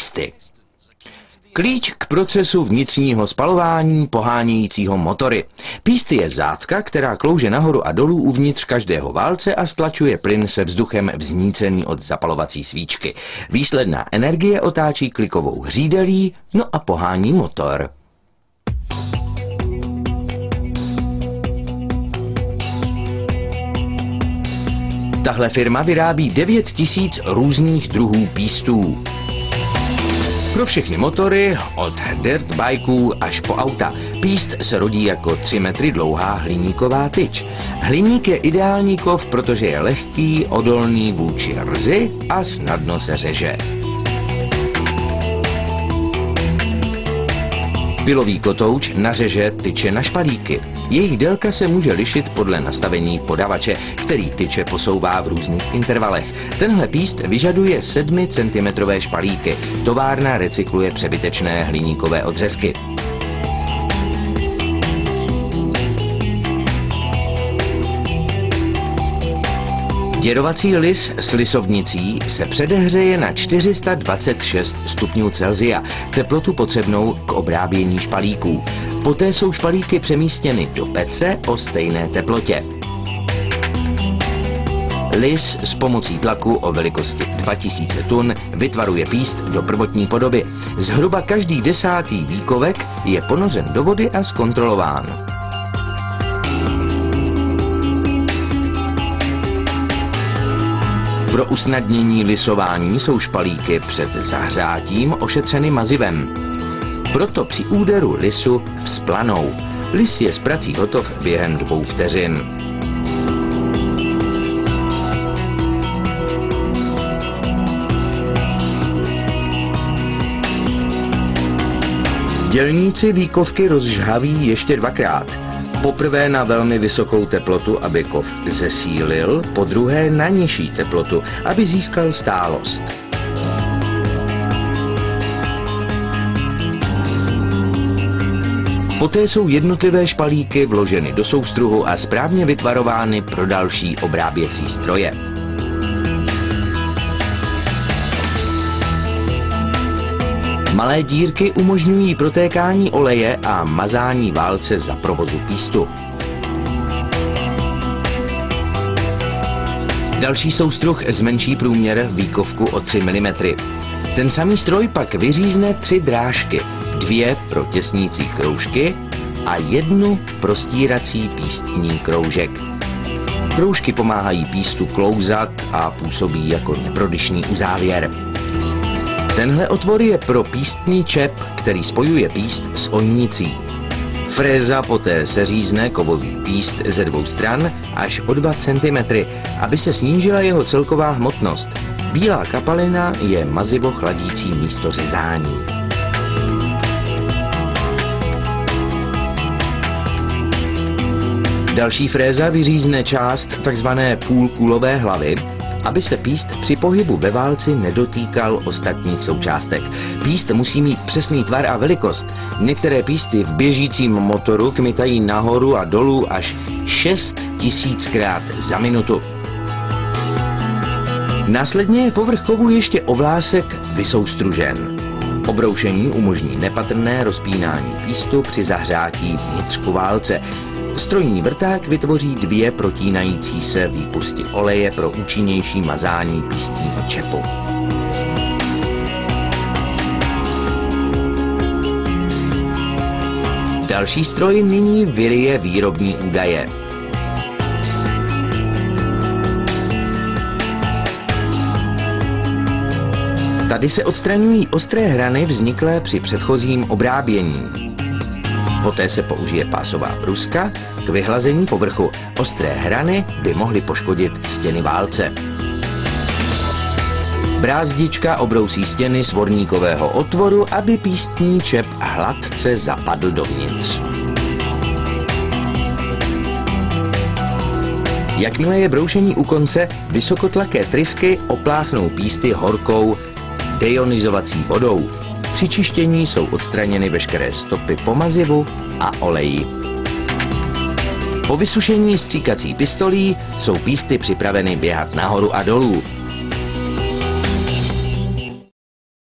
písty. Klíč k procesu vnitřního spalování pohánějícího motory. Písty je zátka, která klouže nahoru a dolů uvnitř každého válce a stlačuje plyn se vzduchem vznícený od zapalovací svíčky. Výsledná energie otáčí klikovou hřídelí, no a pohání motor. Tahle firma vyrábí 9000 různých druhů pístů. Pro všechny motory, od dirt bikeů až po auta. Píst se rodí jako 3 metry dlouhá hliníková tyč. Hliník je ideální kov, protože je lehký, odolný vůči rzi a snadno se řeže. Pilový kotouč nařeže tyče na špalíky. Jejich délka se může lišit podle nastavení podavače, který tyče posouvá v různých intervalech. Tenhle píst vyžaduje 7 cm špalíky. Továrna recykluje přebytečné hliníkové odřezky. Děrovací lis s lisovnicí se předehřeje na 426 stupňů Celsia, teplotu potřebnou k obrábění špalíků. Poté jsou špalíky přemístěny do pece o stejné teplotě. Lis s pomocí tlaku o velikosti 2000 tun vytvaruje píst do prvotní podoby. Zhruba každý 10. výkovek je ponořen do vody a zkontrolován. Pro usnadnění lisování jsou špalíky před zahřátím ošetřeny mazivem. Proto při úderu lisu vzplanou. Lis je s prací hotov během 2 vteřin. Dělníci výkovky rozžhaví ještě 2krát. Poprvé na velmi vysokou teplotu, aby kov zesílil, podruhé na nižší teplotu, aby získal stálost. Poté jsou jednotlivé špalíky vloženy do soustruhu a správně vytvarovány pro další obráběcí stroje. Malé dírky umožňují protékání oleje a mazání válce za provozu pístu. Další soustruh zmenší průměr výkovku o 3 mm. Ten samý stroj pak vyřízne 3 drážky, 2 pro těsnící kroužky a 1 pro stírací pístní kroužek. Kroužky pomáhají pístu klouzat a působí jako neprodyšný uzávěr. Tenhle otvor je pro pístní čep, který spojuje píst s ojnicí. Fréza poté seřízne kovový píst ze 2 stran až o 2 cm, aby se snížila jeho celková hmotnost. Bílá kapalina je mazivo chladící místo řezání. Další fréza vyřízne část takzvané půlkulové hlavy, aby se píst při pohybu ve válci nedotýkal ostatních součástek. Píst musí mít přesný tvar a velikost. Některé písty v běžícím motoru kmitají nahoru a dolů až 6000krát za minutu. Následně je povrch kovu ještě o vlásek vysoustružen. Obroušení umožní nepatrné rozpínání pístu při zahřátí vnitřku válce. Strojní vrták vytvoří 2 protínající se výpusty oleje pro účinnější mazání pístního čepu. Další stroj nyní vyryje výrobní údaje. Tady se odstraňují ostré hrany vzniklé při předchozím obrábění. Poté se použije pásová bruska k vyhlazení povrchu. Ostré hrany by mohly poškodit stěny válce. Brázdička obrousí stěny svorníkového otvoru, aby pístní čep hladce zapadl dovnitř. Jakmile je broušení u konce, vysokotlaké trysky opláchnou písty horkou deionizovací vodou. Při čištění jsou odstraněny veškeré stopy po mazivu a oleji. Po vysušení stříkací pistolí jsou písty připraveny běhat nahoru a dolů.